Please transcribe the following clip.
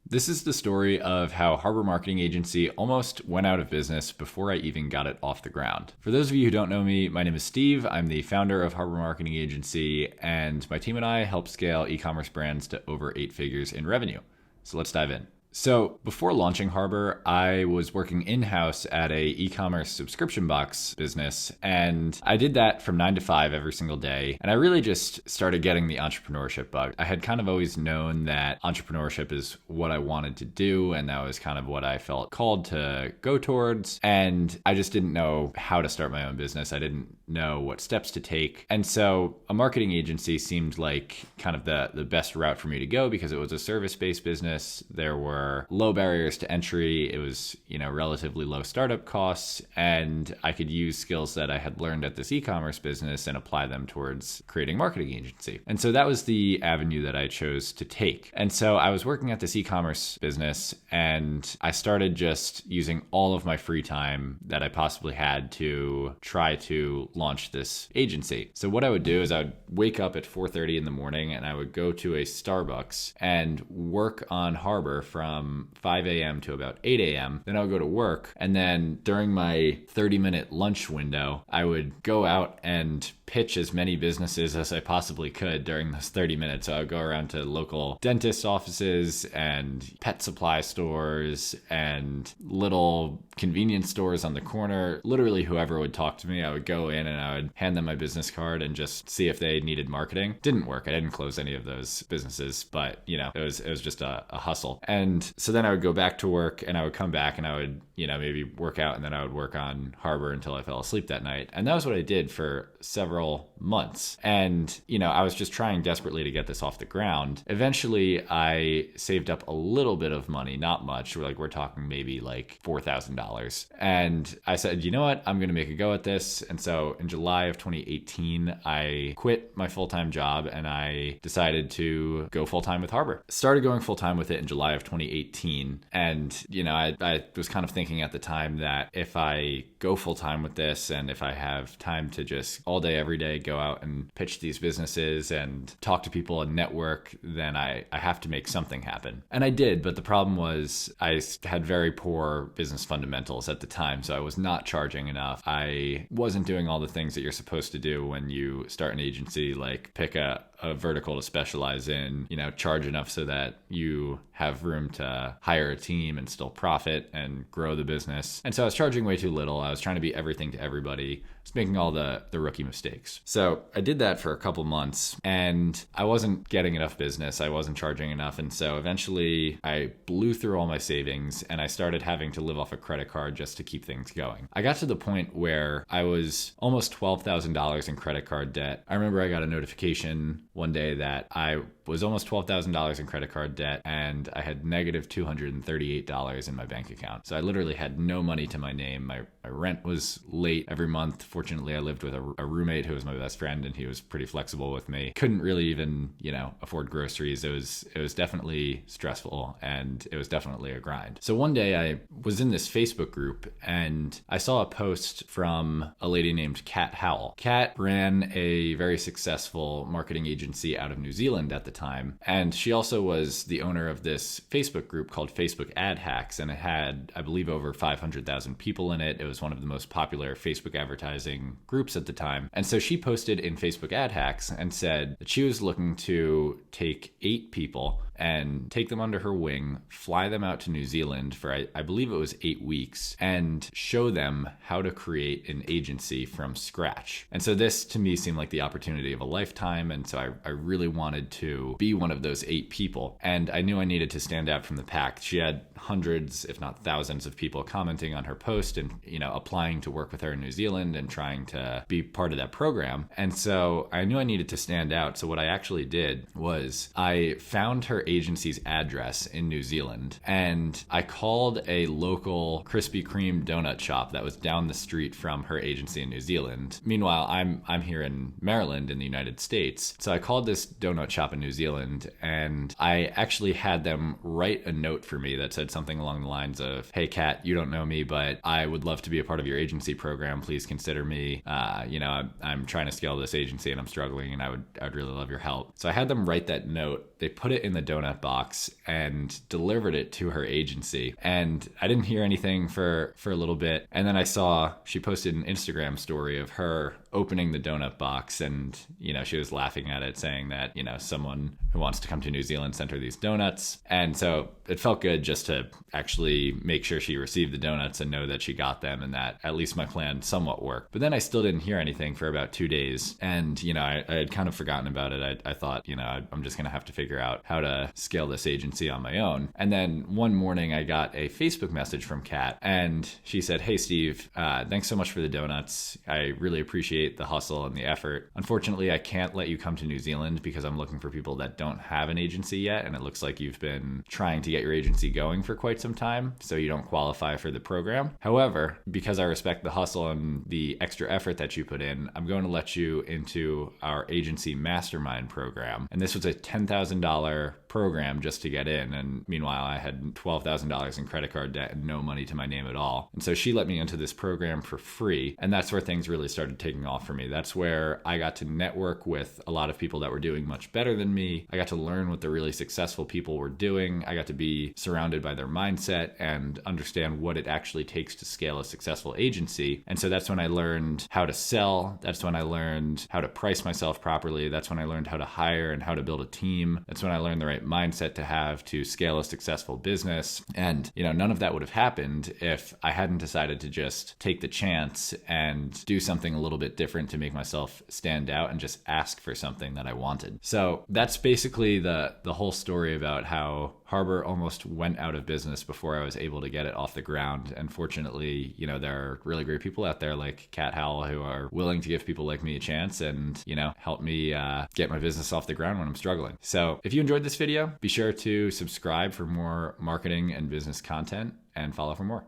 This is the story of how Harbor Marketing Agency almost went out of business before I even got it off the ground. For those of you who don't know me, my name is Steve. I'm the founder of Harbor Marketing Agency, and my team and I help scale e-commerce brands to over 8 figures in revenue. So let's dive in. So before launching Harbor, I was working in-house at a e-commerce subscription box business, and I did that from 9 to 5 every single day. And I really just started getting the entrepreneurship bug. I had kind of always known that entrepreneurship is what I wanted to do, and that was kind of what I felt called to go towards. And I just didn't know how to start my own business. I didn't know what steps to take. And so a marketing agency seemed like kind of the best route for me to go because it was a service-based business. There were low barriers to entry. It was, relatively low startup costs, and I could use skills that I had learned at this e-commerce business and apply them towards creating a marketing agency. And so that was the avenue that I chose to take. And so I was working at this e-commerce business, and I started just using all of my free time that I possibly had to try to launch this agency. So what I would do is I would wake up at 4:30 in the morning and I would go to a Starbucks and work on Harbor from 5 a.m. to about 8 a.m. Then I would go to work. And then during my 30-minute lunch window, I would go out and pitch as many businesses as I possibly could during those 30 minutes. So I would go around to local dentist offices and pet supply stores and little convenience stores on the corner. Literally whoever would talk to me, I would go in and I would hand them my business card and just see if they needed marketing. Didn't work. I didn't close any of those businesses, but it was just a hustle. And so then I would go back to work and I would come back and I would, maybe work out, and then I would work on Harbor until I fell asleep that night. And that was what I did for several months. And, I was just trying desperately to get this off the ground. Eventually I saved up a little bit of money, not much. We're talking maybe like $4,000. And I said, you know what? I'm going to make a go at this. And so in July of 2018, I quit my full-time job and I decided to go full-time with Harbor. Started going full-time with it in July of 2018. And, I was kind of thinking at the time that if I go full-time with this and if I have time to just all day, every day, go out and pitch these businesses and talk to people and network, then I have to make something happen. And I did, but the problem was I had very poor business fundamentals at the time, so I was not charging enough. I wasn't doing all the things that you're supposed to do when you start an agency, like pick a vertical to specialize in, charge enough so that you have room to hire a team and still profit and grow the business. And so I was charging way too little. I was trying to be everything to everybody. I was making all the rookie mistakes. So I did that for a couple months and I wasn't getting enough business. I wasn't charging enough. And so eventually I blew through all my savings and I started having to live off a credit card just to keep things going. I got to the point where I was almost $12,000 in credit card debt. I remember I got a notification one day that I was almost $12,000 in credit card debt and I had negative $238 in my bank account. So I literally had no money to my name. My rent was late every month. Fortunately, I lived with a roommate who was my best friend and he was pretty flexible with me. Couldn't really even, afford groceries. It was definitely stressful and it was definitely a grind. So one day I was in this Facebook group and I saw a post from a lady named Kat Howell. Kat ran a very successful marketing agency out of New Zealand at the time. And she also was the owner of this Facebook group called Facebook Ad Hacks. And it had, I believe, over 500,000 people in it. It was one of the most popular Facebook advertising groups at the time. And so she posted in Facebook Ad Hacks and said that she was looking to take 8 people and take them under her wing, fly them out to New Zealand for, I believe it was 8 weeks, and show them how to create an agency from scratch. And so this to me seemed like the opportunity of a lifetime. And so I really wanted to be one of those 8 people. And I knew I needed to stand out from the pack. She had hundreds, if not thousands of people commenting on her post and, applying to work with her in New Zealand and trying to be part of that program. And so I knew I needed to stand out. So what I actually did was I found her agency's address in New Zealand and I called a local Krispy Kreme donut shop that was down the street from her agency in New Zealand. Meanwhile, I'm here in Maryland in the United States. So I called this donut shop in New Zealand and I actually had them write a note for me that said something along the lines of, "Hey Kat, you don't know me, but I would love to be a part of your agency program. Please consider me. I'm trying to scale this agency and I'm struggling and I would really love your help." So I had them write that note they put it in the donut box and delivered it to her agency. And I didn't hear anything for a little bit. And then I saw she posted an Instagram story of her opening the donut box, and she was laughing at it, saying that someone who wants to come to New Zealand sent her these donuts. And so it felt good just to actually make sure she received the donuts and know that she got them, and that at least my plan somewhat worked. But then I still didn't hear anything for about 2 days, and I had kind of forgotten about it. I thought I'm just gonna have to figure out how to scale this agency on my own. And then one morning I got a Facebook message from Kat, and she said, "Hey Steve, thanks so much for the donuts. I really appreciate the hustle and the effort. Unfortunately, I can't let you come to New Zealand because I'm looking for people that don't have an agency yet, and it looks like you've been trying to get your agency going for quite some time, so you don't qualify for the program. However, because I respect the hustle and the extra effort that you put in, I'm going to let you into our agency mastermind program." And this was a $10,000 program just to get in, and meanwhile I had $12,000 in credit card debt and no money to my name at all. And so she let me into this program for free, and that's where things really started taking off for me. That's where I got to network with a lot of people that were doing much better than me. I got to learn what the really successful people were doing. I got to be surrounded by their mindset and understand what it actually takes to scale a successful agency. And so that's when I learned how to sell. That's when I learned how to price myself properly. That's when I learned how to hire and how to build a team. That's when I learned the right mindset to have to scale a successful business. And none of that would have happened if I hadn't decided to just take the chance and do something a little bit different to make myself stand out and just ask for something that I wanted. So that's basically the whole story about how Harbor almost went out of business before I was able to get it off the ground. And fortunately, there are really great people out there like Kat Howell who are willing to give people like me a chance and, help me get my business off the ground when I'm struggling. So if you enjoyed this video, be sure to subscribe for more marketing and business content and follow for more.